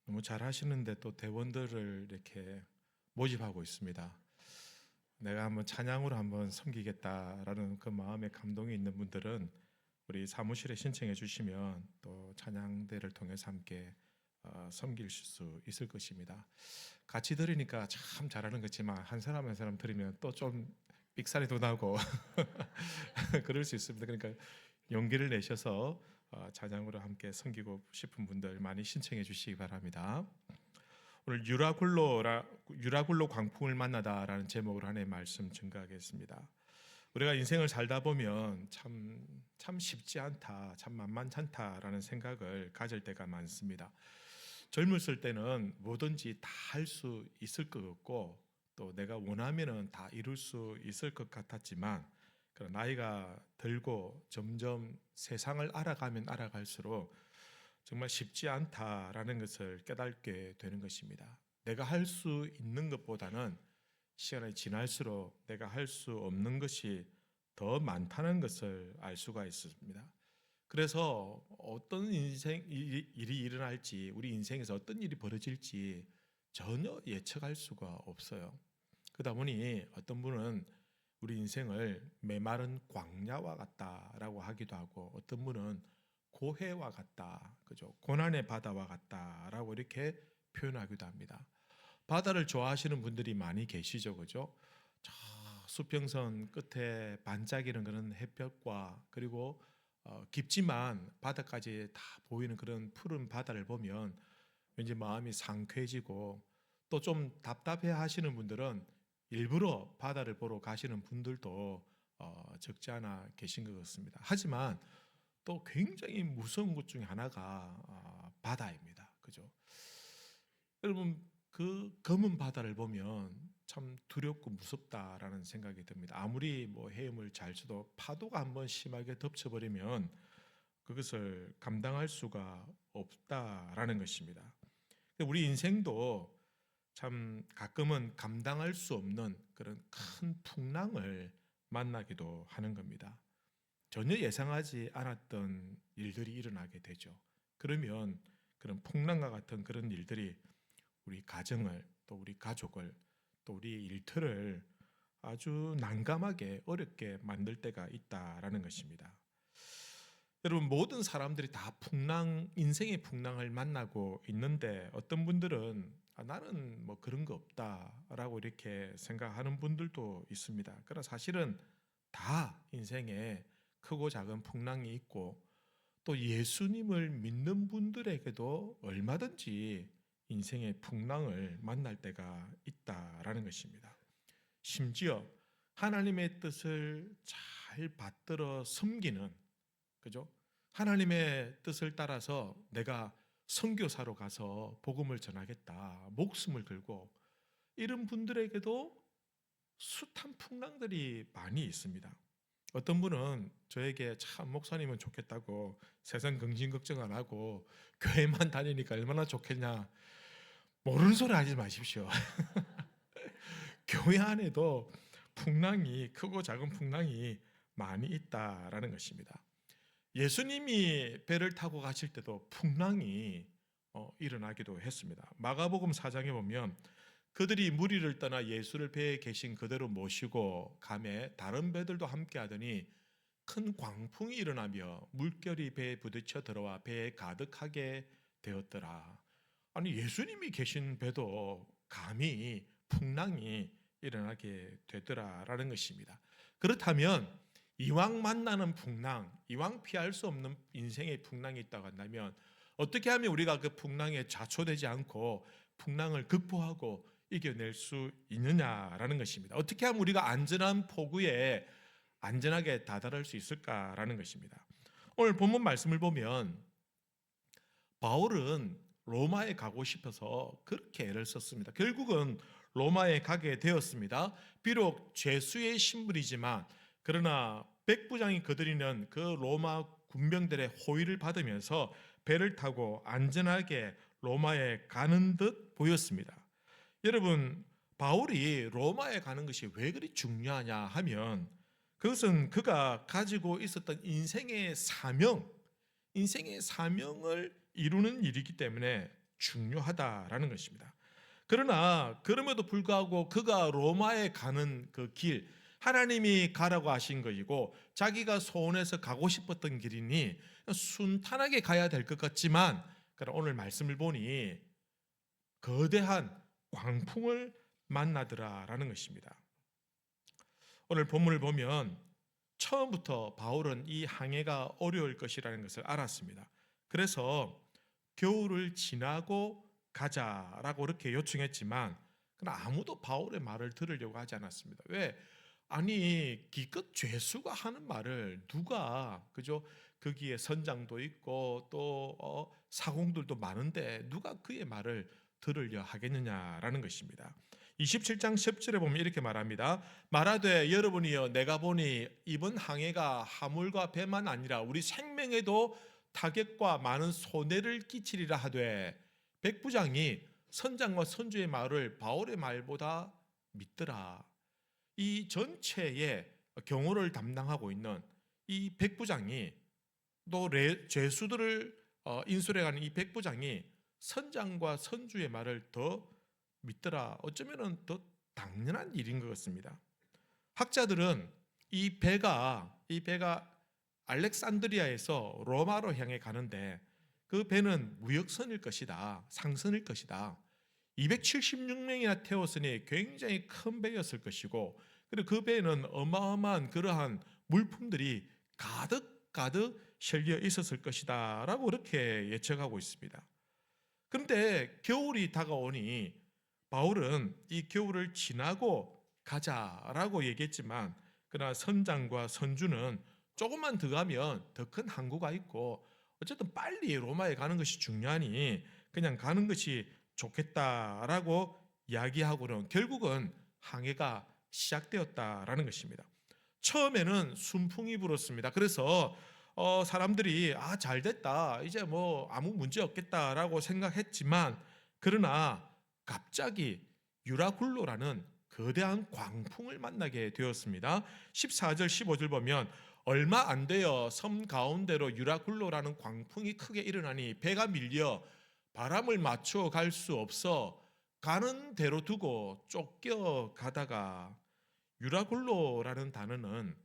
너무 잘 하시는데 또 대원들을 이렇게 모집하고 있습니다. 내가 한번 찬양으로 한번 섬기겠다라는 그 마음의 감동이 있는 분들은 우리 사무실에 신청해 주시면 또 찬양대를 통해서 함께 섬길 수 있을 것입니다. 같이 들으니까 참 잘하는 거지만 한 사람 한 사람 들으면 또 좀 삑사리도 나고 그럴 수 있습니다. 그러니까 용기를 내셔서 찬양으로 함께 섬기고 싶은 분들 많이 신청해 주시기 바랍니다. 오늘 유라굴로 광풍을 만나다라는 제목으로 하나의 말씀 증거하겠습니다. 우리가 인생을 살다 보면 참 쉽지 않다, 참 만만찮다라는 생각을 가질 때가 많습니다. 젊었을 때는 뭐든지 다 할 수 있을 것 같고 또 내가 원하면은 다 이룰 수 있을 것 같았지만 그런 나이가 들고 점점 세상을 알아가면 알아갈수록 정말 쉽지 않다라는 것을 깨닫게 되는 것입니다. 내가 할 수 있는 것보다는 시간이 지날수록 내가 할 수 없는 것이 더 많다는 것을 알 수가 있습니다. 그래서 어떤 일이 일어날지, 우리 인생에서 어떤 일이 벌어질지 전혀 예측할 수가 없어요. 그러다 보니 어떤 분은 우리 인생을 메마른 광야와 같다라고 하기도 하고, 어떤 분은 고해와 같다, 그죠? 고난의 바다와 같다라고 이렇게 표현하기도 합니다. 바다를 좋아하시는 분들이 많이 계시죠, 그죠? 저 수평선 끝에 반짝이는 그런 햇볕과 그리고 깊지만 바다까지 다 보이는 그런 푸른 바다를 보면 왠지 마음이 상쾌해지고, 또 좀 답답해 하시는 분들은 일부러 바다를 보러 가시는 분들도 적지 않아 계신 것 같습니다. 하지만 또 굉장히 무서운 것 중에 하나가 바다입니다. 그죠? 여러분, 그 검은 바다를 보면 참 두렵고 무섭다라는 생각이 듭니다. 아무리 뭐 헤엄을 잘 쳐도 파도가 한번 심하게 덮쳐버리면 그것을 감당할 수가 없다라는 것입니다. 우리 인생도 참 가끔은 감당할 수 없는 그런 큰 풍랑을 만나기도 하는 겁니다. 전혀 예상하지 않았던 일들이 일어나게 되죠. 그러면 그런 풍랑과 같은 그런 일들이 우리 가정을, 또 우리 가족을, 또 우리 일터를 아주 난감하게 어렵게 만들 때가 있다라는 것입니다. 여러분, 모든 사람들이 다 인생의 풍랑을 만나고 있는데 어떤 분들은 나는 뭐 그런 거 없다라고 이렇게 생각하는 분들도 있습니다. 그러나 사실은 다 인생에 크고 작은 풍랑이 있고, 또 예수님을 믿는 분들에게도 얼마든지 인생의 풍랑을 만날 때가 있다라는 것입니다. 심지어 하나님의 뜻을 잘 받들어 섬기는, 그죠? 하나님의 뜻을 따라서 내가 선교사로 가서 복음을 전하겠다, 목숨을 걸고 이런 분들에게도 숱한 풍랑들이 많이 있습니다. 어떤 분은 저에게 참 목사님은 좋겠다고 세상 긍진 걱정 안 하고 교회만 다니니까 얼마나 좋겠냐, 모르는 소리 하지 마십시오. 교회 안에도 풍랑이, 크고 작은 풍랑이 많이 있다라는 것입니다. 예수님이 배를 타고 가실 때도 풍랑이 일어나기도 했습니다. 마가복음 4장에 보면 그들이 무리를 떠나 예수를 배에 계신 그대로 모시고 가매 다른 배들도 함께 하더니 큰 광풍이 일어나며 물결이 배에 부딪혀 들어와 배에 가득하게 되었더라. 아니, 예수님이 계신 배도 감히 풍랑이 일어나게 되더라라는 것입니다. 그렇다면 이왕 만나는 풍랑, 이왕 피할 수 없는 인생의 풍랑이 있다고 한다면 어떻게 하면 우리가 그 풍랑에 좌초되지 않고 풍랑을 극복하고 이겨낼 수 있느냐라는 것입니다. 어떻게 하면 우리가 안전한 포구에 안전하게 다다를 수 있을까라는 것입니다. 오늘 본문 말씀을 보면 바울은 로마에 가고 싶어서 그렇게 애를 썼습니다. 결국은 로마에 가게 되었습니다. 비록 죄수의 신분이지만 그러나 백부장이 거느리는 그 로마 군병들의 호의를 받으면서 배를 타고 안전하게 로마에 가는 듯 보였습니다. 여러분, 바울이 로마에 가는 것이 왜 그리 중요하냐 하면 그것은 그가 가지고 있었던 인생의 사명을 이루는 일이기 때문에 중요하다라는 것입니다. 그러나 그럼에도 불구하고 그가 로마에 가는 그 길, 하나님이 가라고 하신 것이고 자기가 소원해서 가고 싶었던 길이니 순탄하게 가야 될 것 같지만, 그러나 오늘 말씀을 보니 거대한 광풍을 만나더라라는 것입니다. 오늘 본문을 보면 처음부터 바울은 이 항해가 어려울 것이라는 것을 알았습니다. 그래서 겨울을 지나고 가자라고 이렇게 요청했지만 그러나 아무도 바울의 말을 들으려고 하지 않았습니다. 왜? 아니 기껏 죄수가 하는 말을 누가, 그죠? 거기에 선장도 있고 또 사공들도 많은데 누가 그의 말을 들으려 하겠느냐라는 것입니다. 27장 10절에 보면 이렇게 말합니다. 말하되 여러분이여 내가 보니 이번 항해가 화물과 배만 아니라 우리 생명에도 타격과 많은 손해를 끼치리라 하되, 백부장이 선장과 선주의 말을 바울의 말보다 믿더라. 이 전체의 경호를 담당하고 있는 이 백부장이, 또 죄수들을 인솔해가는 이 백부장이 선장과 선주의 말을 더 믿더라. 어쩌면 더 당연한 일인 것 같습니다. 학자들은 이 배가 알렉산드리아에서 로마로 향해 가는데 그 배는 무역선일 것이다, 상선일 것이다. 276명이나 태웠으니 굉장히 큰 배였을 것이고, 그리고 그 배에는 어마어마한 그러한 물품들이 가득 실려 있었을 것이다 라고 그렇게 예측하고 있습니다. 그런데 겨울이 다가오니 바울은 이 겨울을 지나고 가자라고 얘기했지만, 그러나 선장과 선주는 조금만 더 가면 더 큰 항구가 있고 어쨌든 빨리 로마에 가는 것이 중요하니 그냥 가는 것이 좋겠다라고 이야기하고는 결국은 항해가 시작되었다라는 것입니다. 처음에는 순풍이 불었습니다. 그래서 사람들이 잘됐다, 이제 뭐 아무 문제 없겠다라고 생각했지만, 그러나 갑자기 유라굴로라는 거대한 광풍을 만나게 되었습니다. 14절 15절 보면 얼마 안 되어 섬 가운데로 유라굴로라는 광풍이 크게 일어나니 배가 밀려 바람을 맞춰 갈 수 없어 가는 대로 두고 쫓겨가다가, 유라굴로라는 단어는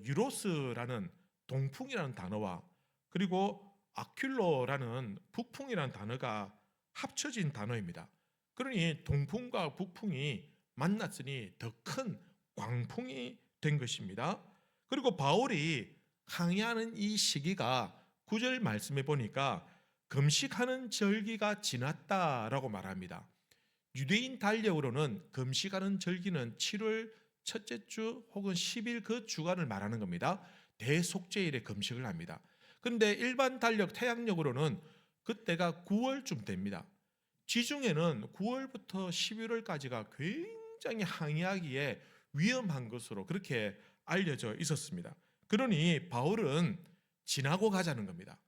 유로스라는 동풍이라는 단어와 그리고 아큘로라는 북풍이라는 단어가 합쳐진 단어입니다. 그러니 동풍과 북풍이 만났으니 더 큰 광풍이 된 것입니다. 그리고 바울이 항해하는 이 시기가 9절 말씀해 보니까 금식하는 절기가 지났다라고 말합니다. 유대인 달력으로는 금식하는 절기는 7월 첫째 주 혹은 10일 그 주간을 말하는 겁니다. 대속죄일에 금식을 합니다. 그런데 일반 달력 태양력으로는 그때가 9월쯤 됩니다. 지중해는 9월부터 11월까지가 굉장히 항해하기에 위험한 것으로 그렇게 알려져 있었습니다. 그러니 바울은 지나고 가자는 겁니다.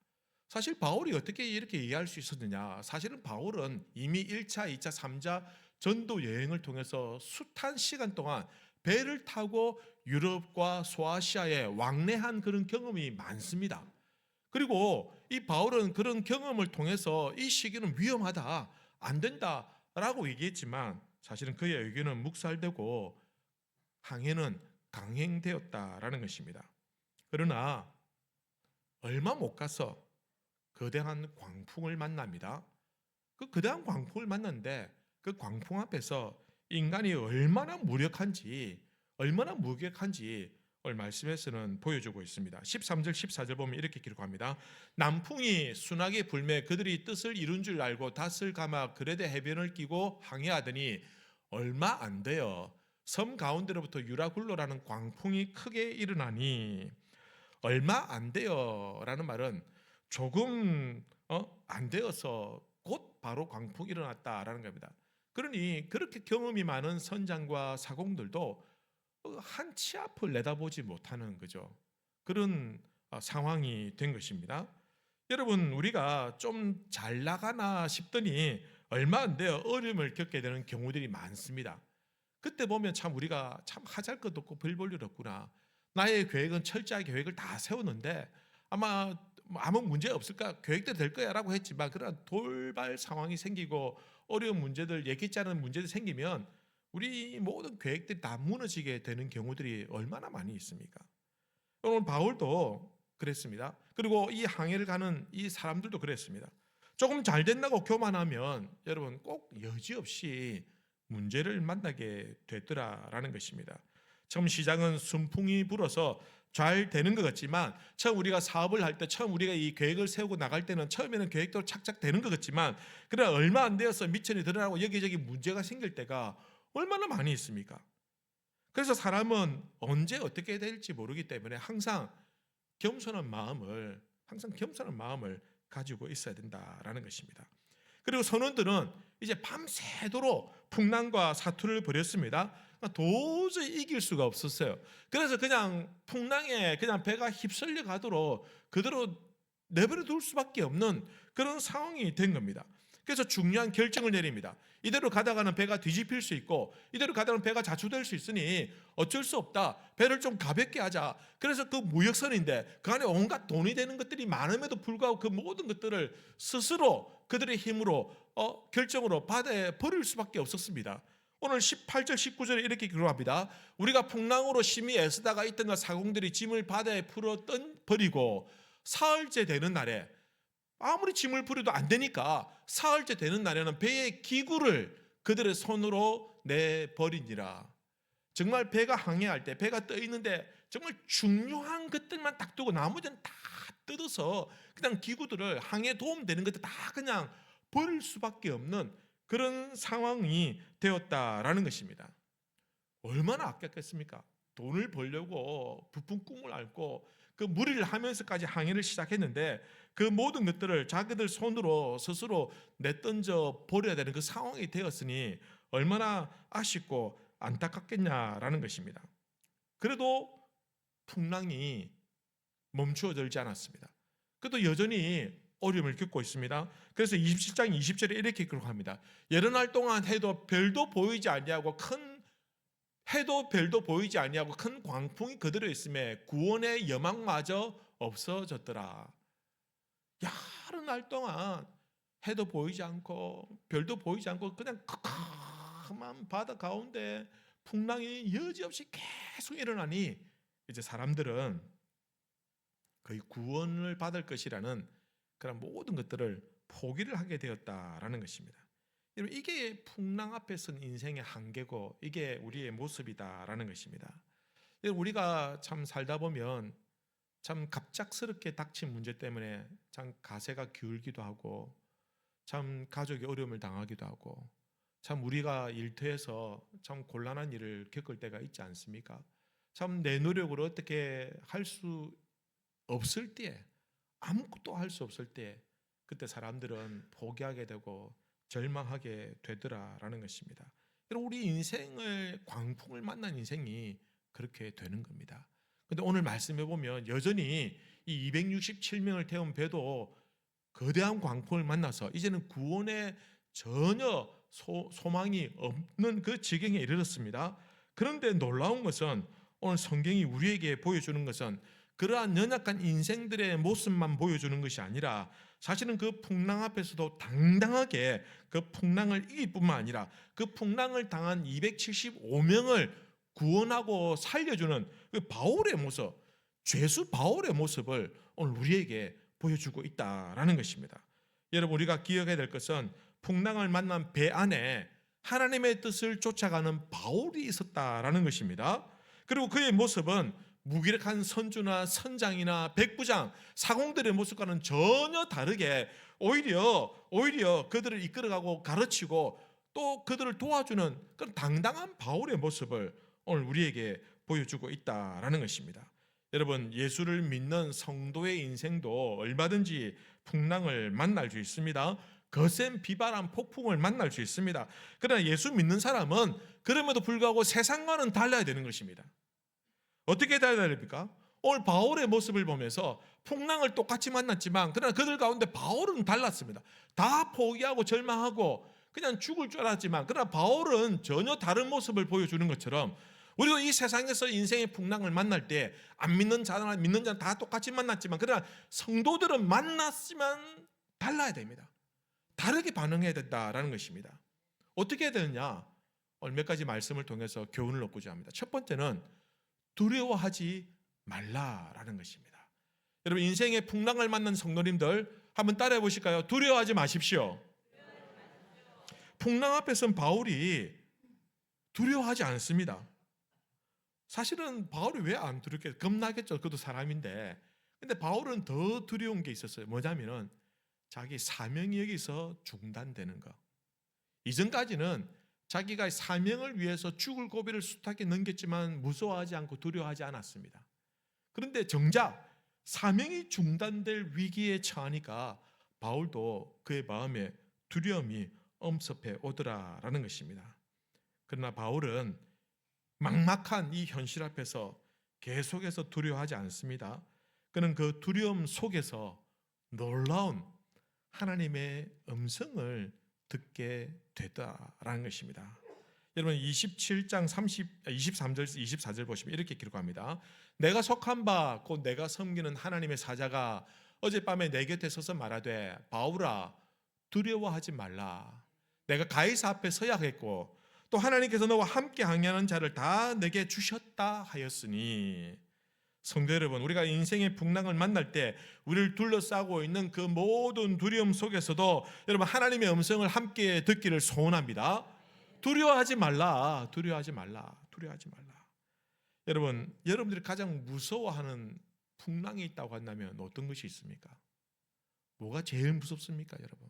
사실 바울이 어떻게 이렇게 이해할 수 있었느냐? 사실은 바울은 이미 1차, 2차, 3차 전도 여행을 통해서 숱한 시간 동안 배를 타고 유럽과 소아시아에 왕래한 그런 경험이 많습니다. 그리고 이 바울은 그런 경험을 통해서 이 시기는 위험하다, 안 된다라고 얘기했지만 사실은 그의 의견은 묵살되고 항해는 강행되었다라는 것입니다. 그러나 얼마 못 가서 거대한 광풍을 만납니다. 그 거대한 광풍을 만났는데 그 광풍 앞에서 인간이 얼마나 무력한지 오늘 말씀에서는 보여주고 있습니다. 13절 14절 보면 이렇게 기록합니다. 남풍이 순하게 불매 그들이 뜻을 이룬 줄 알고 닷을 감아 그레데 해변을 끼고 항해하더니 얼마 안 되어 섬 가운데로부터 유라굴로라는 광풍이 크게 일어나니, 얼마 안 되어라는 말은 조금 안 되어서 곧 바로 광풍이 일어났다라는 겁니다. 그러니 그렇게 경험이 많은 선장과 사공들도 한 치 앞을 내다보지 못하는 거죠. 그런 상황이 된 것입니다. 여러분, 우리가 좀 잘 나가나 싶더니 얼마 안 되어 어려움을 겪게 되는 경우들이 많습니다. 그때 보면 참 우리가 참 하잘 것 없고 별 볼 일 없구나. 나의 계획은 철저하게 계획을 다 세웠는데 아마 아무 문제 없을까? 계획대로 될 거야라고 했지만 그런 돌발 상황이 생기고 어려운 문제들, 예기치 않은 문제들이 생기면 우리 모든 계획들이 다 무너지게 되는 경우들이 얼마나 많이 있습니까? 오늘 바울도 그랬습니다. 그리고 이 항해를 가는 이 사람들도 그랬습니다. 조금 잘 된다고 교만하면 여러분 꼭 여지없이 문제를 만나게 되더라라는 것입니다. 처음 시작은 순풍이 불어서 잘 되는 것 같지만, 처음 우리가 사업을 할 때, 처음 우리가 이 계획을 세우고 나갈 때는 처음에는 계획대로 착착 되는 것 같지만, 그러나 얼마 안 되어서 미천이 드러나고 여기저기 문제가 생길 때가 얼마나 많이 있습니까? 그래서 사람은 언제 어떻게 될지 모르기 때문에 항상 겸손한 마음을 가지고 있어야 된다라는 것입니다. 그리고 선원들은 이제 밤새도록 풍랑과 사투를 벌였습니다. 도저히 이길 수가 없었어요. 그래서 그냥 풍랑에 그냥 배가 휩쓸려 가도록 그대로 내버려 둘 수밖에 없는 그런 상황이 된 겁니다. 그래서 중요한 결정을 내립니다. 이대로 가다가는 배가 뒤집힐 수 있고 이대로 가다가는 배가 자초될 수 있으니 어쩔 수 없다. 배를 좀 가볍게 하자. 그래서 그 무역선인데 그 안에 온갖 돈이 되는 것들이 많음에도 불구하고 그 모든 것들을 스스로 그들의 힘으로 결정으로 바다에 버릴 수밖에 없었습니다. 오늘 18절 19절에 이렇게 기록합니다. 우리가 풍랑으로 심히 애쓰다가 있던 사공들이 짐을 바다에 풀어 버리고 사흘째 되는 날에, 아무리 짐을 풀어도 안 되니까 사흘째 되는 날에는 배의 기구를 그들의 손으로 내버리니라. 정말 배가 항해할 때 배가 떠 있는데 정말 중요한 것들만 딱 두고 나머지는 다 뜯어서 그냥 기구들을, 항해 도움되는 것들 다 그냥 버릴 수밖에 없는 그런 상황이 되었다라는 것입니다. 얼마나 아꼈겠습니까? 돈을 벌려고 부푼 꿈을 앓고 그 무리를 하면서까지 항해를 시작했는데 그 모든 것들을 자기들 손으로 스스로 내던져 버려야 되는 그 상황이 되었으니 얼마나 아쉽고 안타깝겠냐라는 것입니다. 그래도 풍랑이 멈추어들지 않았습니다. 그래도 여전히 어려움을 겪고 있습니다. 그래서 27장 20절에 이렇게 기록합니다. 여러 날 동안 해도 별도 보이지 아니하고 큰 광풍이 그대로 있음에 구원의 여망마저 없어졌더라. 여러 날 동안 해도 보이지 않고 별도 보이지 않고 그냥 캄캄한 바다 가운데 풍랑이 여지없이 계속 일어나니 이제 사람들은 거의 구원을 받을 것이라는 그런 모든 것들을 포기를 하게 되었다라는 것입니다. 여러분, 이게 풍랑 앞에 선 인생의 한계고 이게 우리의 모습이다라는 것입니다. 우리가 참 살다 보면 참 갑작스럽게 닥친 문제 때문에 참 가세가 기울기도 하고 참 가족이 어려움을 당하기도 하고 참 우리가 일터에서 참 곤란한 일을 겪을 때가 있지 않습니까? 참 내 노력으로 어떻게 할 수 없을 때, 아무것도 할 수 없을 때 그때 사람들은 포기하게 되고 절망하게 되더라라는 것입니다. 우리 인생을, 광풍을 만난 인생이 그렇게 되는 겁니다. 그런데 오늘 말씀해 보면 여전히 이 267명을 태운 배도 거대한 광풍을 만나서 이제는 구원에 전혀 소망이 없는 그 지경에 이르렀습니다. 그런데 놀라운 것은 오늘 성경이 우리에게 보여주는 것은 그러한 연약한 인생들의 모습만 보여주는 것이 아니라 사실은 그 풍랑 앞에서도 당당하게 그 풍랑을 이길 뿐만 아니라 그 풍랑을 당한 275명을 구원하고 살려주는 그 바울의 모습, 죄수 바울의 모습을 오늘 우리에게 보여주고 있다라는 것입니다. 여러분, 우리가 기억해야 될 것은 풍랑을 만난 배 안에 하나님의 뜻을 쫓아가는 바울이 있었다라는 것입니다. 그리고 그의 모습은 무기력한 선주나 선장이나 백부장, 사공들의 모습과는 전혀 다르게 오히려 그들을 이끌어가고 가르치고 또 그들을 도와주는 그런 당당한 바울의 모습을 오늘 우리에게 보여주고 있다라는 것입니다. 여러분, 예수를 믿는 성도의 인생도 얼마든지 풍랑을 만날 수 있습니다. 거센 비바람, 폭풍을 만날 수 있습니다. 그러나 예수 믿는 사람은 그럼에도 불구하고 세상과는 달라야 되는 것입니다. 어떻게 달라야 됩니까? 오늘 바울의 모습을 보면서 풍랑을 똑같이 만났지만 그러나 그들 가운데 바울은 달랐습니다. 다 포기하고 절망하고 그냥 죽을 줄 알았지만 그러나 바울은 전혀 다른 모습을 보여주는 것처럼 우리도 이 세상에서 인생의 풍랑을 만날 때 안 믿는 자나 믿는 자는 다 똑같이 만났지만, 그러나 성도들은 만났지만 달라야 됩니다. 다르게 반응해야 된다라는 것입니다. 어떻게 해야 되느냐? 오늘 몇 가지 말씀을 통해서 교훈을 얻고자 합니다. 첫 번째는 두려워하지 말라라는 것입니다. 여러분, 인생의 풍랑을 만난 성도님들 한번 따라해 보실까요? 두려워하지 마십시오. 풍랑 앞에서는 바울이 두려워하지 않습니다. 사실은 바울이 왜 안 두렵겠어요? 겁나겠죠. 그도 사람인데. 근데 바울은 더 두려운 게 있었어요. 뭐냐면은 자기 사명이 여기서 중단되는 거. 이전까지는 자기가 사명을 위해서 죽을 고비를 숱하게 넘겼지만 무서워하지 않고 두려워하지 않았습니다. 그런데 정작 사명이 중단될 위기에 처하니까 바울도 그의 마음에 두려움이 엄습해 오더라라는 것입니다. 그러나 바울은 막막한 이 현실 앞에서 계속해서 두려워하지 않습니다. 그는 그 두려움 속에서 놀라운 하나님의 음성을 듣게 되다라는 것입니다. 여러분, 27장 23절 24절 보시면 이렇게 기록합니다. 내가 속한 바 곧 내가 섬기는 하나님의 사자가 어젯밤에 내 곁에 서서 말하되 바울아 두려워하지 말라. 내가 가이사 앞에 서야 했고 또 하나님께서 너와 함께 항해하는 자를 다 내게 주셨다 하였으니. 성도 여러분, 우리가 인생의 풍랑을 만날 때 우리를 둘러싸고 있는 그 모든 두려움 속에서도 여러분 하나님의 음성을 함께 듣기를 소원합니다. 두려워하지 말라. 두려워하지 말라. 두려워하지 말라. 여러분, 여러분들이 가장 무서워하는 풍랑이 있다고 한다면 어떤 것이 있습니까? 뭐가 제일 무섭습니까, 여러분?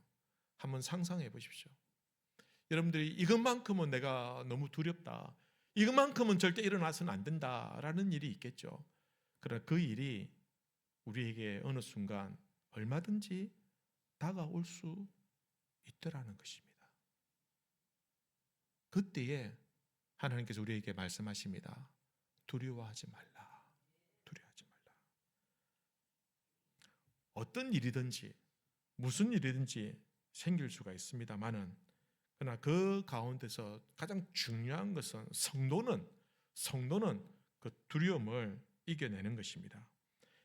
한번 상상해 보십시오. 여러분들이 이것만큼은 내가 너무 두렵다, 이것만큼은 절대 일어나서는 안 된다라는 일이 있겠죠. 그러나 그 일이 우리에게 어느 순간 얼마든지 다가올 수 있더라는 것입니다. 그때에 하나님께서 우리에게 말씀하십니다. 두려워하지 말라. 두려워하지 말라. 어떤 일이든지 무슨 일이든지 생길 수가 있습니다만은, 그러나 그 가운데서 가장 중요한 것은 성도는 그 두려움을 이겨내는 것입니다.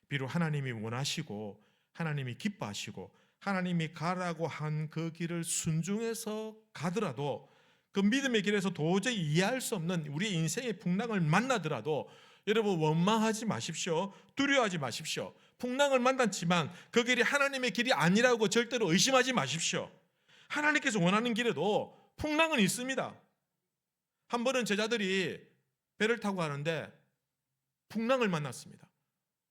비록 하나님이 원하시고 하나님이 기뻐하시고 하나님이 가라고 한 그 길을 순종해서 가더라도, 그 믿음의 길에서 도저히 이해할 수 없는 우리 인생의 풍랑을 만나더라도 여러분 원망하지 마십시오. 두려워하지 마십시오. 풍랑을 만났지만 그 길이 하나님의 길이 아니라고 절대로 의심하지 마십시오. 하나님께서 원하는 길에도 풍랑은 있습니다. 한 번은 제자들이 배를 타고 가는데 풍랑을 만났습니다.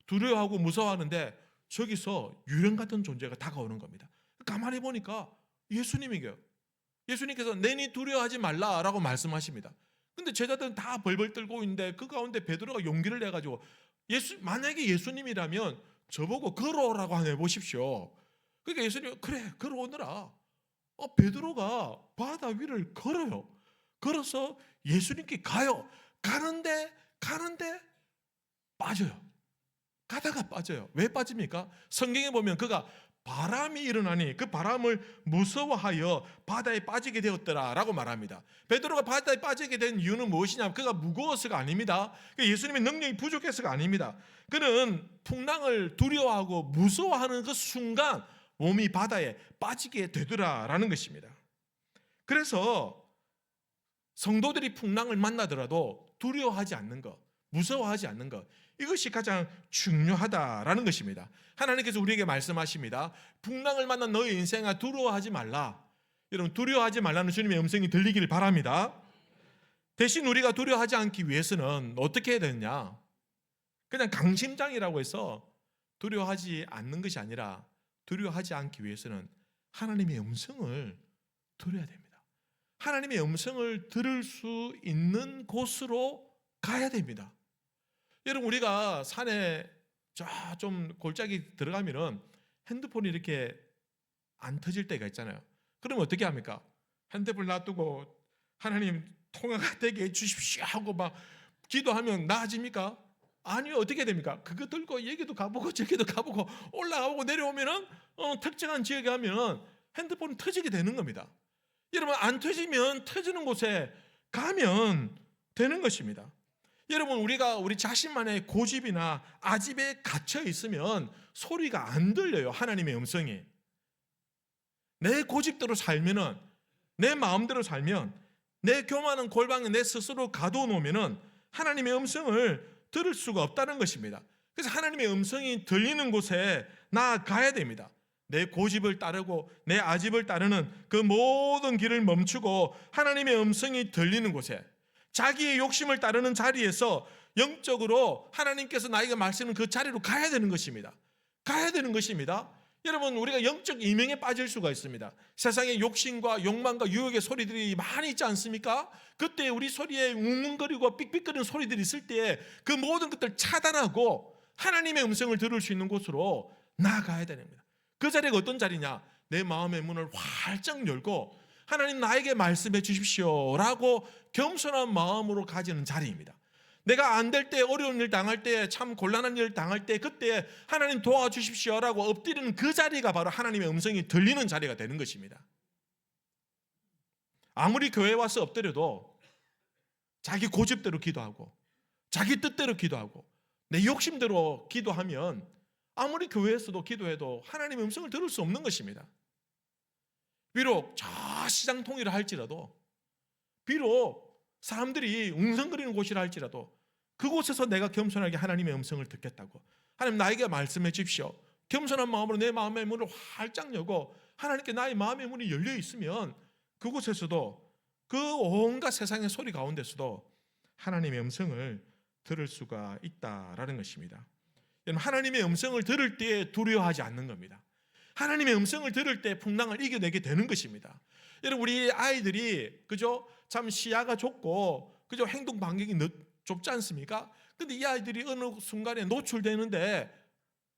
두려워하고 무서워하는데 저기서 유령 같은 존재가 다가오는 겁니다. 가만히 보니까 예수님이에요. 예수님께서 내니 두려워하지 말라라고 말씀하십니다. 근데 제자들은 다 벌벌 떨고 있는데 그 가운데 베드로가 용기를 내가지고 만약에 예수님이라면 저보고 걸어오라고 하네 보십시오. 그러니까 예수님이 그래 걸어오느라 베드로가 바다 위를 걸어요. 걸어서 예수님께 가요. 가는데 빠져요. 가다가 빠져요. 왜 빠집니까? 성경에 보면 그가 바람이 일어나니 그 바람을 무서워하여 바다에 빠지게 되었더라 라고 말합니다. 베드로가 바다에 빠지게 된 이유는 무엇이냐면 그가 무거워서가 아닙니다. 예수님의 능력이 부족해서가 아닙니다. 그는 풍랑을 두려워하고 무서워하는 그 순간 몸이 바다에 빠지게 되더라 라는 것입니다. 그래서 성도들이 풍랑을 만나더라도 두려워하지 않는 것, 무서워하지 않는 것, 이것이 가장 중요하다라는 것입니다. 하나님께서 우리에게 말씀하십니다. 풍랑을 만난 너의 인생아 두려워하지 말라. 여러분 두려워하지 말라는 주님의 음성이 들리기를 바랍니다. 대신 우리가 두려워하지 않기 위해서는 어떻게 해야 되느냐? 그냥 강심장이라고 해서 두려워하지 않는 것이 아니라 두려워하지 않기 위해서는 하나님의 음성을 들어야 됩니다. 하나님의 음성을 들을 수 있는 곳으로 가야 됩니다. 여러분 우리가 산에 좀 골짜기 들어가면은 핸드폰이 이렇게 안 터질 때가 있잖아요. 그러면 어떻게 합니까? 핸드폰 놔두고 하나님 통화가 되게 해주십시오 하고 막 기도하면 나아집니까? 아니요. 어떻게 됩니까? 그거 들고 여기도 가보고 저기도 가보고 올라가고 내려오면은 특정한 지역에 가면은 핸드폰이 터지게 되는 겁니다. 여러분 안 터지면 터지는 곳에 가면 되는 것입니다. 여러분, 우리가 우리 자신만의 고집이나 아집에 갇혀 있으면 소리가 안 들려요. 하나님의 음성이. 내 고집대로 살면은, 내 마음대로 살면, 내 교만한 골방에 내 스스로 가둬놓으면은 하나님의 음성을 들을 수가 없다는 것입니다. 그래서 하나님의 음성이 들리는 곳에 나아가야 됩니다. 내 고집을 따르고 내 아집을 따르는 그 모든 길을 멈추고 하나님의 음성이 들리는 곳에, 자기의 욕심을 따르는 자리에서 영적으로 하나님께서 나에게 말씀하는 그 자리로 가야 되는 것입니다. 가야 되는 것입니다. 여러분, 우리가 영적 이명에 빠질 수가 있습니다. 세상의 욕심과 욕망과 유혹의 소리들이 많이 있지 않습니까? 그때 우리 소리에 웅웅거리고 삑삑거리는 소리들이 있을 때 그 모든 것들 차단하고 하나님의 음성을 들을 수 있는 곳으로 나아가야 됩니다. 그 자리가 어떤 자리냐? 내 마음의 문을 활짝 열고 하나님, 나에게 말씀해 주십시오 라고 겸손한 마음으로 가지는 자리입니다. 내가 안 될 때, 어려운 일 당할 때, 참 곤란한 일 당할 때, 그때 하나님 도와주십시오 라고 엎드리는 그 자리가 바로 하나님의 음성이 들리는 자리가 되는 것입니다. 아무리 교회에 와서 엎드려도 자기 고집대로 기도하고 자기 뜻대로 기도하고 내 욕심대로 기도하면 아무리 교회에서도 기도해도 하나님의 음성을 들을 수 없는 것입니다. 비록 저 시장 통일을 할지라도, 비록 사람들이 웅성거리는 곳이라 할지라도 그곳에서 내가 겸손하게 하나님의 음성을 듣겠다고, 하나님 나에게 말씀해 주십시오, 겸손한 마음으로 내 마음의 문을 활짝 열고 하나님께 나의 마음의 문이 열려 있으면 그곳에서도, 그 온갖 세상의 소리 가운데서도 하나님의 음성을 들을 수가 있다라는 것입니다. 하나님의 음성을 들을 때 두려워하지 않는 겁니다. 하나님의 음성을 들을 때 풍랑을 이겨내게 되는 것입니다. 여러분, 우리 아이들이 그죠? 참 시야가 좁고 그죠? 행동 반경이 좁지 않습니까? 근데 이 아이들이 어느 순간에 노출되는데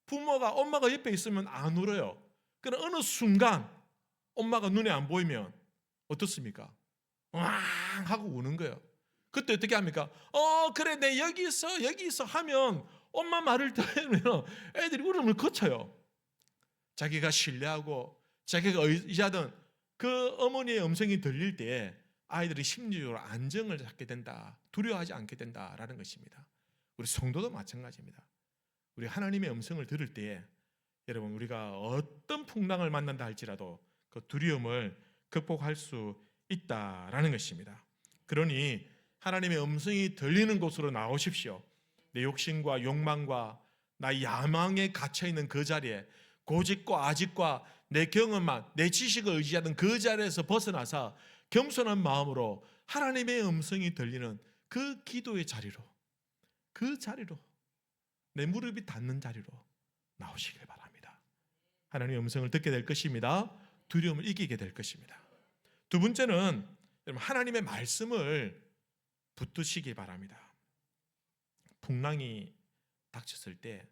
부모가, 엄마가 옆에 있으면 안 울어요. 그러나 어느 순간 엄마가 눈에 안 보이면 어떻습니까? 왕 하고 우는 거예요. 그때 어떻게 합니까? 그래, 내 여기 있어 하면 엄마 말을 들으면 애들이 울음을 거쳐요. 자기가 신뢰하고 자기가 의지하던 그 어머니의 음성이 들릴 때 아이들이 심리적으로 안정을 찾게 된다, 두려워하지 않게 된다라는 것입니다. 우리 성도도 마찬가지입니다. 우리 하나님의 음성을 들을 때에 여러분, 우리가 어떤 풍랑을 만난다 할지라도 그 두려움을 극복할 수 있다라는 것입니다. 그러니 하나님의 음성이 들리는 곳으로 나오십시오. 내 욕심과 욕망과 나의 야망에 갇혀있는 그 자리에, 고집과 아집과 내 경험만, 내 지식을 의지하던 그 자리에서 벗어나서 겸손한 마음으로 하나님의 음성이 들리는 그 기도의 자리로, 그 자리로, 내 무릎이 닿는 자리로 나오시길 바랍니다. 하나님의 음성을 듣게 될 것입니다. 두려움을 이기게 될 것입니다. 두 번째는 하나님의 말씀을 붙드시기 바랍니다. 풍랑이 닥쳤을 때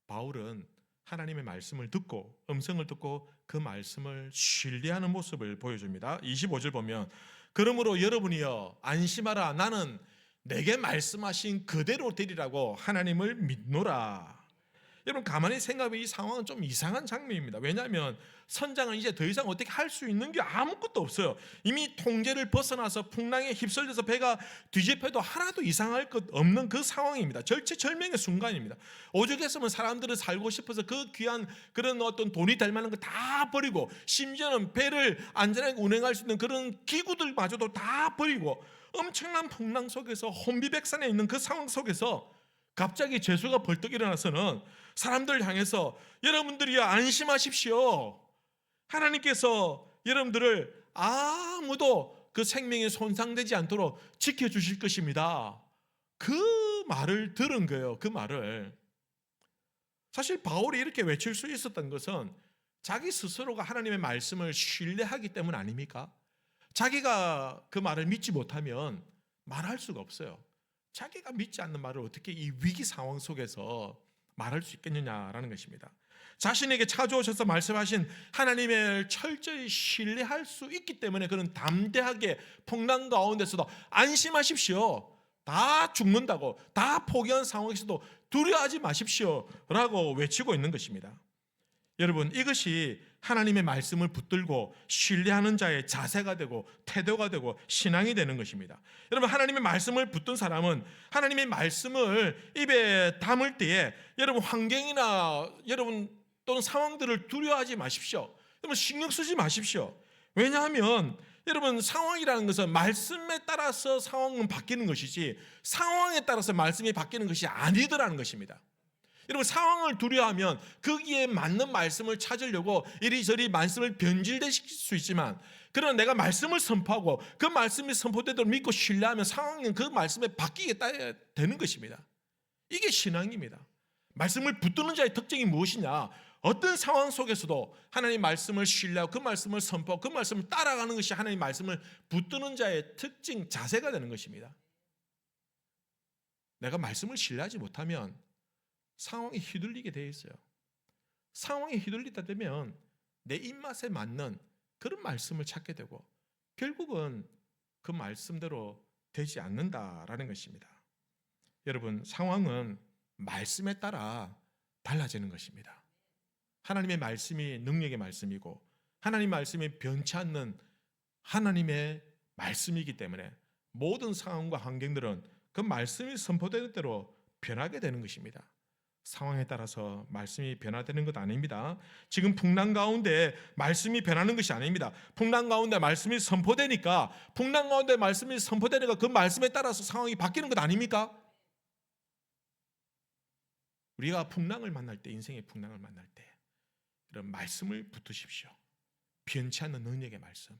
바울은 하나님의 말씀을 듣고, 음성을 듣고 그 말씀을 신뢰하는 모습을 보여줍니다. 25절 보면, 그러므로 여러분이여 안심하라, 나는 내게 말씀하신 그대로 되리라고 하나님을 믿노라. 여러분, 가만히 생각하면 이 상황은 좀 이상한 장면입니다. 왜냐하면 선장은 이제 더 이상 어떻게 할 수 있는 게 아무것도 없어요. 이미 통제를 벗어나서 풍랑에 휩쓸려서 배가 뒤집혀도 하나도 이상할 것 없는 그 상황입니다. 절체절명의 순간입니다. 오죽했으면 사람들은 살고 싶어서 그 귀한 그런 어떤 돈이 될 만한 거 다 버리고, 심지어는 배를 안전하게 운행할 수 있는 그런 기구들마저도 다 버리고, 엄청난 풍랑 속에서 혼비백산에 있는 그 상황 속에서 갑자기 죄수가 벌떡 일어나서는 사람들을 향해서 여러분들이 안심하십시오. 하나님께서 여러분들을 아무도 그 생명이 손상되지 않도록 지켜주실 것입니다. 그 말을 들은 거예요. 그 말을. 사실 바울이 이렇게 외칠 수 있었던 것은 자기 스스로가 하나님의 말씀을 신뢰하기 때문 아닙니까? 자기가 그 말을 믿지 못하면 말할 수가 없어요. 자기가 믿지 않는 말을 어떻게 이 위기 상황 속에서 말할 수 있겠느냐라는 것입니다. 자신에게 찾아오셔서 말씀하신 하나님을 철저히 신뢰할 수 있기 때문에 그는 담대하게 풍랑 가운데서도 안심하십시오, 다 죽는다고, 다 포기한 상황에서도 두려워하지 마십시오 라고 외치고 있는 것입니다. 여러분, 이것이 하나님의 말씀을 붙들고 신뢰하는 자의 자세가 되고 태도가 되고 신앙이 되는 것입니다. 여러분, 하나님의 말씀을 붙든 사람은 하나님의 말씀을 입에 담을 때에 여러분 환경이나 여러분 또는 상황들을 두려워하지 마십시오. 여러분 신경 쓰지 마십시오. 왜냐하면 여러분 상황이라는 것은 말씀에 따라서 상황은 바뀌는 것이지 상황에 따라서 말씀이 바뀌는 것이 아니더라는 것입니다. 여러분 상황을 두려워하면 거기에 맞는 말씀을 찾으려고 이리저리 말씀을 변질시킬 수 있지만, 그러나 내가 말씀을 선포하고 그 말씀이 선포되도록 믿고 신뢰하면 상황은 그 말씀에 바뀌게 되는 것입니다. 이게 신앙입니다. 말씀을 붙드는 자의 특징이 무엇이냐? 어떤 상황 속에서도 하나님의 말씀을 신뢰하고 그 말씀을 선포하고 그 말씀을 따라가는 것이 하나님의 말씀을 붙드는 자의 특징, 자세가 되는 것입니다. 내가 말씀을 신뢰하지 못하면 상황에 휘둘리게 되어 있어요. 상황에 휘둘리다 되면 내 입맛에 맞는 그런 말씀을 찾게 되고 결국은 그 말씀대로 되지 않는다라는 것입니다. 여러분, 상황은 말씀에 따라 달라지는 것입니다. 하나님의 말씀이 능력의 말씀이고 하나님의 말씀이 변치 않는 하나님의 말씀이기 때문에 모든 상황과 환경들은 그 말씀이 선포되는 대로 변하게 되는 것입니다. 상황에 따라서 말씀이 변화되는 것 아닙니다. 지금 풍랑 가운데 말씀이 변하는 것이 아닙니다. 풍랑 가운데 말씀이 선포되니까 그 말씀에 따라서 상황이 바뀌는 것 아닙니까? 우리가 풍랑을 만날 때, 인생의 풍랑을 만날 때 이런 말씀을 붙드십시오. 변치 않는 능력의 말씀,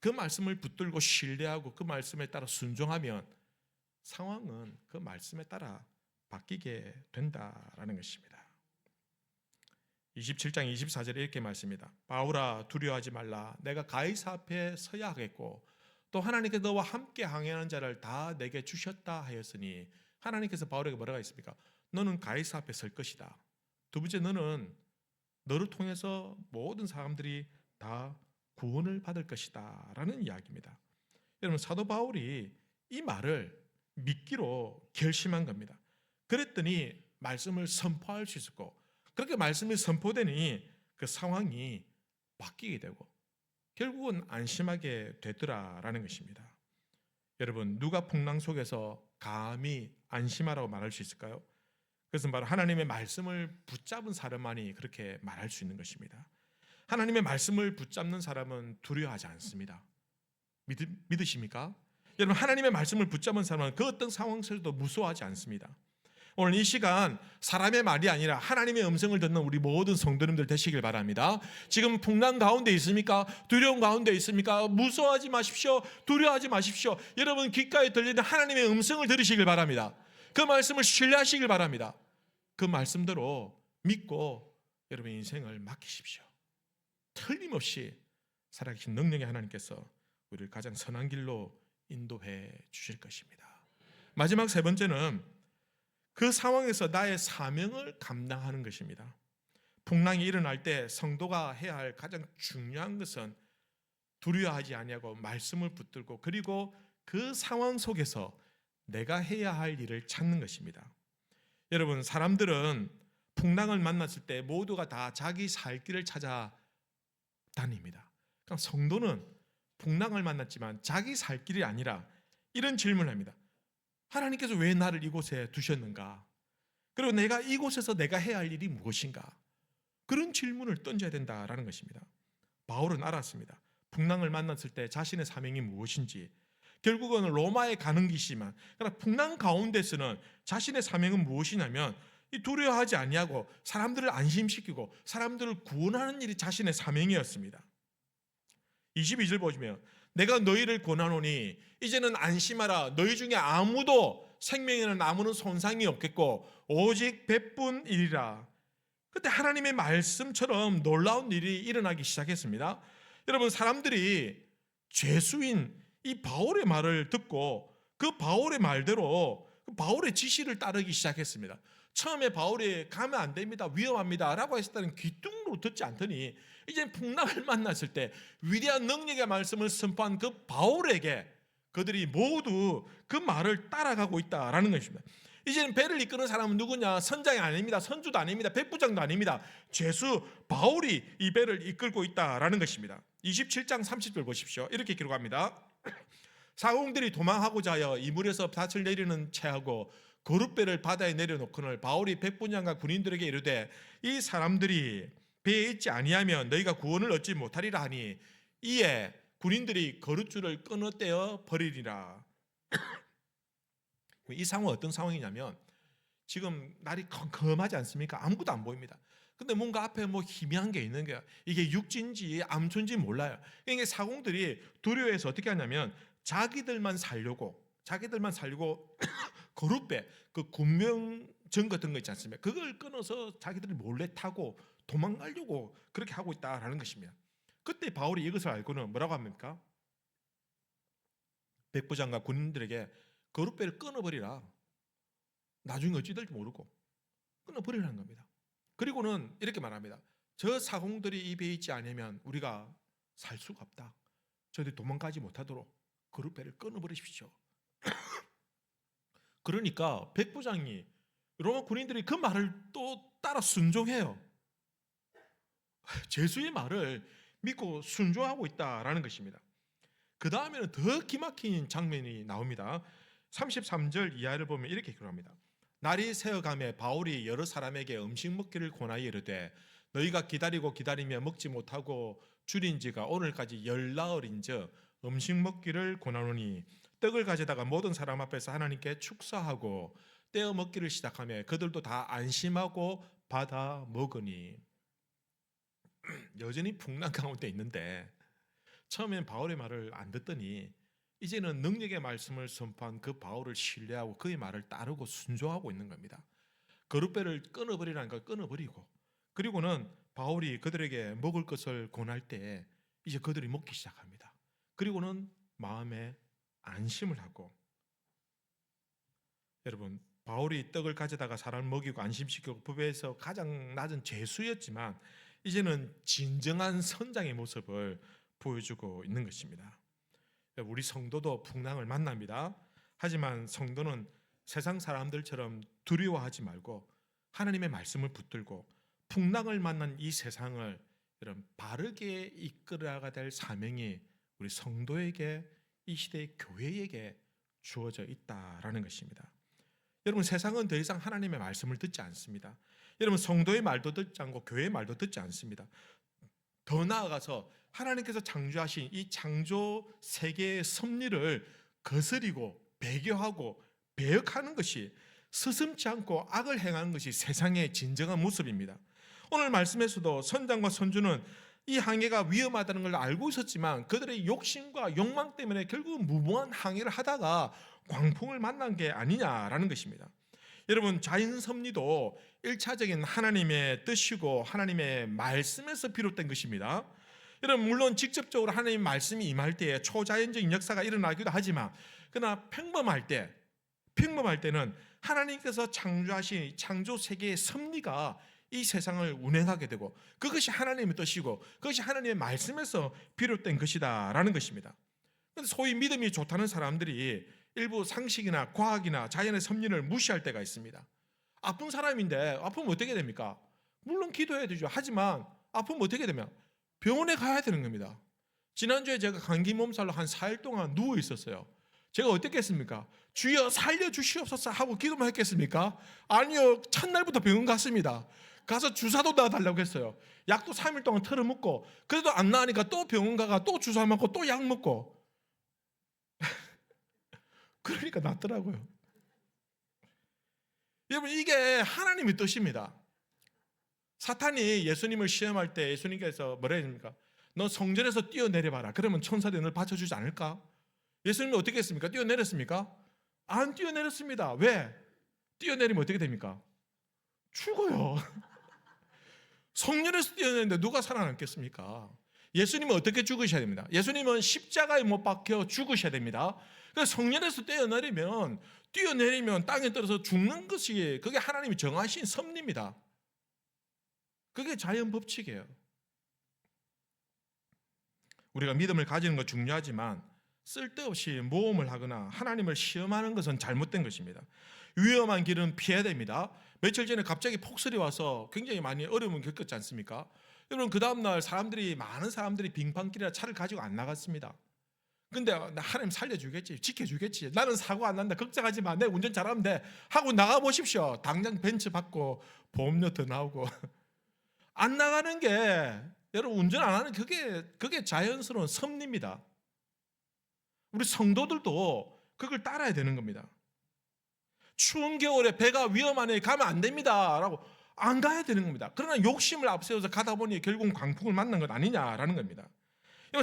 그 말씀을 붙들고 신뢰하고 그 말씀에 따라 순종하면 상황은 그 말씀에 따라 바뀌게 된다라는 것입니다. 27장 24절에 이렇게 말씀입니다. 바울아, 두려워하지 말라. 내가 가이사 앞에 서야 하겠고 또 하나님께서 너와 함께 항해하는 자를 다 내게 주셨다 하였으니, 하나님께서 바울에게 뭐라고 했습니까? 너는 가이사 앞에 설 것이다. 두 번째, 너를 통해서 모든 사람들이 다 구원을 받을 것이다 라는 이야기입니다. 여러분, 사도 바울이 이 말을 믿기로 결심한 겁니다. 그랬더니 말씀을 선포할 수 있었고, 그렇게 말씀이 선포되니 그 상황이 바뀌게 되고 결국은 안심하게 되더라라는 것입니다. 여러분, 누가 풍랑 속에서 감히 안심하라고 말할 수 있을까요? 그것은 바로 하나님의 말씀을 붙잡은 사람만이 그렇게 말할 수 있는 것입니다. 하나님의 말씀을 붙잡는 사람은 두려워하지 않습니다. 믿으십니까? 여러분, 하나님의 말씀을 붙잡은 사람은 그 어떤 상황 속에서도 무서워하지 않습니다. 오늘 이 시간 사람의 말이 아니라 하나님의 음성을 듣는 우리 모든 성도님들 되시길 바랍니다. 지금 풍랑 가운데 있습니까? 두려움 가운데 있습니까? 무서워하지 마십시오. 두려워하지 마십시오. 여러분 귓가에 들리는 하나님의 음성을 들으시길 바랍니다. 그 말씀을 신뢰하시길 바랍니다. 그 말씀대로 믿고 여러분의 인생을 맡기십시오. 틀림없이 살아계신 능력의 하나님께서 우리를 가장 선한 길로 인도해 주실 것입니다. 마지막 세 번째는 그 상황에서 나의 사명을 감당하는 것입니다. 풍랑이 일어날 때 성도가 해야 할 가장 중요한 것은 두려워하지 아니하고 말씀을 붙들고 그리고 그 상황 속에서 내가 해야 할 일을 찾는 것입니다. 여러분, 사람들은 풍랑을 만났을 때 모두가 다 자기 살 길을 찾아 다닙니다. 그러니까 성도는 풍랑을 만났지만 자기 살 길이 아니라 이런 질문을 합니다. 하나님께서 왜 나를 이곳에 두셨는가? 그리고 내가 이곳에서 내가 해야 할 일이 무엇인가? 그런 질문을 던져야 된다라는 것입니다. 바울은 알았습니다. 풍랑을 만났을 때 자신의 사명이 무엇인지. 결국은 로마에 가는 길이지만 그러나 풍랑 가운데서는 자신의 사명은 무엇이냐면 이 두려워하지 아니하고 사람들을 안심시키고 사람들을 구원하는 일이 자신의 사명이었습니다. 22절 보시면 내가 너희를 권하노니 이제는 안심하라. 너희 중에 아무도 생명에는 남는 손상이 없겠고 오직 배뿐이리라. 그때 하나님의 말씀처럼 놀라운 일이 일어나기 시작했습니다. 여러분, 사람들이 죄수인 이 바울의 말을 듣고 그 바울의 말대로 바울의 지시를 따르기 시작했습니다. 처음에 바울이 가면 안 됩니다, 위험합니다 라고 했을 때는 귀뚱으로 듣지 않더니 이제 풍랑을 만났을 때 위대한 능력의 말씀을 선포한 그 바울에게 그들이 모두 그 말을 따라가고 있다라는 것입니다. 이제는 배를 이끄는 사람은 누구냐? 선장이 아닙니다. 선주도 아닙니다. 백부장도 아닙니다. 죄수 바울이 이 배를 이끌고 있다라는 것입니다. 27장 30절 보십시오. 이렇게 기록합니다. 사공들이 도망하고자 하여 이 물에서 닻을 내리는 채하고 거룻배를 바다에 내려놓거늘 바울이 백부장과 군인들에게 이르되 이 사람들이 배에 있지 아니하면 너희가 구원을 얻지 못하리라 하니 이에 군인들이 거룻줄을 끊어떼어 버리리라. 이 상황은 어떤 상황이냐면 지금 날이 컴컴하지 않습니까? 아무것도 안 보입니다. 근데 뭔가 앞에 뭐 희미한 게 있는 거야. 이게 육지인지 암초인지 몰라요. 그러니까 사공들이 두려워해서 어떻게 하냐면 자기들만 살려고 거룻배, 그 군명정 같은 거 있지 않습니까? 그걸 끊어서 자기들이 몰래 타고 도망가려고 그렇게 하고 있다라는 것입니다. 그때 바울이 이것을 알고는 뭐라고 합니까? 백부장과 군인들에게 거룻배를 끊어버리라. 나중에 어찌 될지 모르고 끊어버리라는 겁니다. 그리고는 이렇게 말합니다. 저 사공들이 이 배에 있지 않으면 우리가 살 수가 없다. 저들이 도망가지 못하도록 거룻배를 끊어버리십시오. 그러니까 백부장이 로마 군인들이 그 말을 또 따라 순종해요. 제수의 말을 믿고 순종하고 있다라는 것입니다. 그 다음에는 더 기막힌 장면이 나옵니다. 33절 이하를 보면 이렇게 기록합니다. 날이 새어가매 바울이 여러 사람에게 음식 먹기를 권하여 이르되 너희가 기다리고 기다리며 먹지 못하고 줄인 지가 오늘까지 열나흘인즉 음식 먹기를 권하노니 떡을 가져다가 모든 사람 앞에서 하나님께 축사하고 떼어 먹기를 시작하며 그들도 다 안심하고 받아 먹으니. 여전히 풍랑 가운데 있는데 처음엔 바울의 말을 안 듣더니 이제는 능력의 말씀을 선포한 그 바울을 신뢰하고 그의 말을 따르고 순종하고 있는 겁니다. 거룻배를 끊어버리라는 걸 끊어버리고, 그리고는 바울이 그들에게 먹을 것을 권할 때 이제 그들이 먹기 시작합니다. 그리고는 마음에 안심을 하고, 여러분 바울이 떡을 가져다가 사람을 먹이고 안심시키고 부배에서 가장 낮은 죄수였지만 이제는 진정한 선장의 모습을 보여주고 있는 것입니다. 우리 성도도 풍랑을 만납니다. 하지만 성도는 세상 사람들처럼 두려워하지 말고 하나님의 말씀을 붙들고 풍랑을 만난 이 세상을 여러분 바르게 이끌어가야 될 사명이 우리 성도에게, 이 시대의 교회에게 주어져 있다라는 것입니다. 여러분 세상은 더 이상 하나님의 말씀을 듣지 않습니다. 여러분 성도의 말도 듣지 않고 교회의 말도 듣지 않습니다. 더 나아가서 하나님께서 창조하신 이 창조 세계의 섭리를 거스리고 배교하고 배역하는 것이, 스승치 않고 악을 행하는 것이 세상의 진정한 모습입니다. 오늘 말씀에서도 선장과 선주는 이 항해가 위험하다는 걸 알고 있었지만 그들의 욕심과 욕망 때문에 결국 무모한 항해를 하다가 광풍을 만난 게 아니냐라는 것입니다. 여러분 자연 섭리도 1차적인 하나님의 뜻이고 하나님의 말씀에서 비롯된 것입니다. 여러분 물론 직접적으로 하나님의 말씀이 임할 때에 초자연적인 역사가 일어나기도 하지만 그러나 평범할 때는 하나님께서 창조하신 창조 세계의 섭리가 이 세상을 운행하게 되고 그것이 하나님의 뜻이고 그것이 하나님의 말씀에서 비롯된 것이다라는 것입니다. 소위 믿음이 좋다는 사람들이 일부 상식이나 과학이나 자연의 섭리를 무시할 때가 있습니다. 아픈 사람인데 아프면 어떻게 됩니까? 물론 기도해야 되죠. 하지만 아프면 어떻게 되면 병원에 가야 되는 겁니다. 지난주에 제가 감기 몸살로 한 4일 동안 누워 있었어요. 제가 어떻게 했습니까? 주여 살려주시옵소서 하고 기도만 했겠습니까? 아니요. 첫날부터 병원 갔습니다. 가서 주사도 놔달라고 했어요. 약도 3일 동안 털어먹고 그래도 안 나으니까 또 병원 가가 또 주사 맞고 또 약 먹고 그러니까 낫더라고요. 여러분 이게 하나님의 뜻입니다. 사탄이 예수님을 시험할 때 예수님께서 뭐라 했습니까? 너 성전에서 뛰어내려봐라. 그러면 천사들이 널 받쳐주지 않을까? 예수님은 어떻게 했습니까? 뛰어내렸습니까? 안 뛰어내렸습니다. 왜? 뛰어내리면 어떻게 됩니까? 죽어요. 성전에서 뛰어내렸는데 누가 살아남겠습니까? 예수님은 어떻게 죽으셔야 됩니다. 예수님은 십자가에 못 박혀 죽으셔야 됩니다. 그래서 성전에서 뛰어내리면 땅에 떨어져 죽는 것이 그게 하나님이 정하신 섭리입니다. 그게 자연 법칙이에요. 우리가 믿음을 가지는 거 중요하지만 쓸데없이 모험을 하거나 하나님을 시험하는 것은 잘못된 것입니다. 위험한 길은 피해야 됩니다. 며칠 전에 갑자기 폭설이 와서 굉장히 많이 어려움을 겪었지 않습니까? 여러분, 그 다음날 많은 사람들이 빙판길이라 차를 가지고 안 나갔습니다. 근데 나 하나님 살려주겠지, 지켜주겠지, 나는 사고 안 난다, 걱정하지 마, 내 운전 잘하면 돼 하고 나가보십시오. 당장 벤츠 받고 보험료 더 나오고 안 나가는 게, 여러분, 운전 안 하는 그게 자연스러운 섭리입니다. 우리 성도들도 그걸 따라야 되는 겁니다. 추운 겨울에 배가 위험하네, 가면 안 됩니다 라고 안 가야 되는 겁니다. 그러나 욕심을 앞세워서 가다 보니 결국 광풍을 만난 것 아니냐라는 겁니다.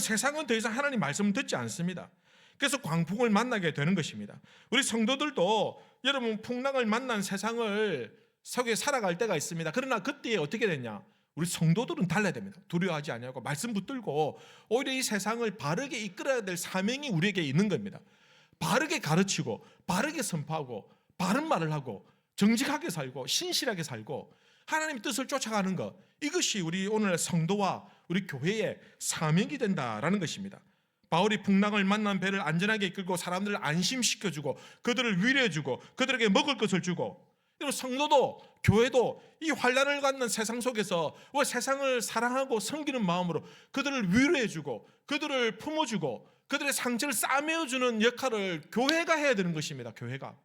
세상은 더 이상 하나님 말씀을 듣지 않습니다. 그래서 광풍을 만나게 되는 것입니다. 우리 성도들도 여러분, 풍랑을 만난 세상을 속에 살아갈 때가 있습니다. 그러나 그때에 어떻게 됐냐? 우리 성도들은 달라야 됩니다. 두려워하지 아니하고 말씀 붙들고 오히려 이 세상을 바르게 이끌어야 될 사명이 우리에게 있는 겁니다. 바르게 가르치고 바르게 선포하고 바른 말을 하고 정직하게 살고 신실하게 살고 하나님의 뜻을 쫓아가는 것, 이것이 우리 오늘 성도와 우리 교회의 사명이 된다라는 것입니다. 바울이 풍랑을 만난 배를 안전하게 이끌고 사람들을 안심시켜주고 그들을 위로해주고 그들에게 먹을 것을 주고, 성도도 교회도 이 환난을 갖는 세상 속에서 세상을 사랑하고 섬기는 마음으로 그들을 위로해주고 그들을 품어주고 그들의 상처를 싸매어주는 역할을 교회가 해야 되는 것입니다. 교회가.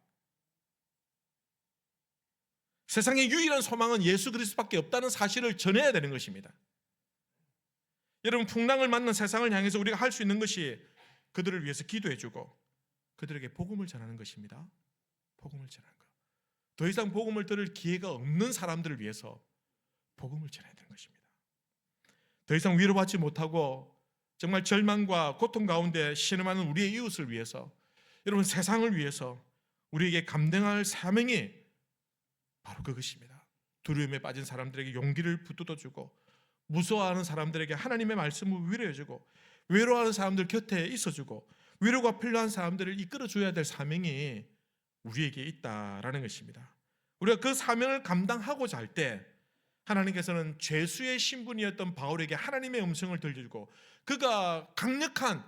세상의 유일한 소망은 예수 그리스도밖에 없다는 사실을 전해야 되는 것입니다. 여러분, 풍랑을 맞는 세상을 향해서 우리가 할 수 있는 것이 그들을 위해서 기도해주고 그들에게 복음을 전하는 것입니다. 복음을 전하는 것. 더 이상 복음을 들을 기회가 없는 사람들을 위해서 복음을 전해야 되는 것입니다. 더 이상 위로받지 못하고 정말 절망과 고통 가운데 신음하는 우리의 이웃을 위해서, 여러분, 세상을 위해서 우리에게 감당할 사명이 바로 그것입니다. 두려움에 빠진 사람들에게 용기를 붙들어주고 무서워하는 사람들에게 하나님의 말씀을 위로해주고 외로워하는 사람들 곁에 있어주고 위로가 필요한 사람들을 이끌어줘야 될 사명이 우리에게 있다라는 것입니다. 우리가 그 사명을 감당하고자 할 때 하나님께서는 죄수의 신분이었던 바울에게 하나님의 음성을 들려주고 그가 강력한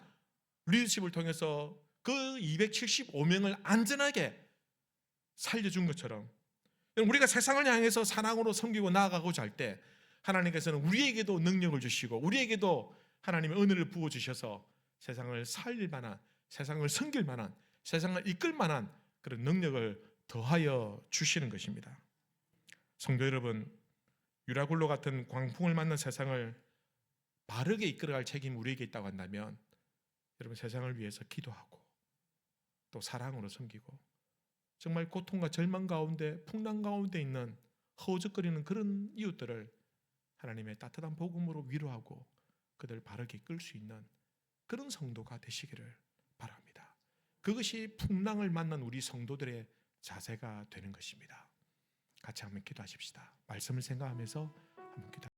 리더십을 통해서 그 275명을 안전하게 살려준 것처럼 우리가 세상을 향해서 사랑으로 섬기고 나아가고자 할 때 하나님께서는 우리에게도 능력을 주시고 우리에게도 하나님의 은혜를 부어주셔서 세상을 살릴 만한, 세상을 섬길 만한, 세상을 이끌 만한 그런 능력을 더하여 주시는 것입니다. 성도 여러분, 유라굴로 같은 광풍을 맞는 세상을 바르게 이끌어갈 책임이 우리에게 있다고 한다면 여러분, 세상을 위해서 기도하고 또 사랑으로 섬기고 정말 고통과 절망 가운데 풍랑 가운데 있는 허우적거리는 그런 이웃들을 하나님의 따뜻한 복음으로 위로하고 그들을 바르게 이끌 수 있는 그런 성도가 되시기를 바랍니다. 그것이 풍랑을 만난 우리 성도들의 자세가 되는 것입니다. 같이 한번 기도하십시다. 말씀을 생각하면서 한번 기도.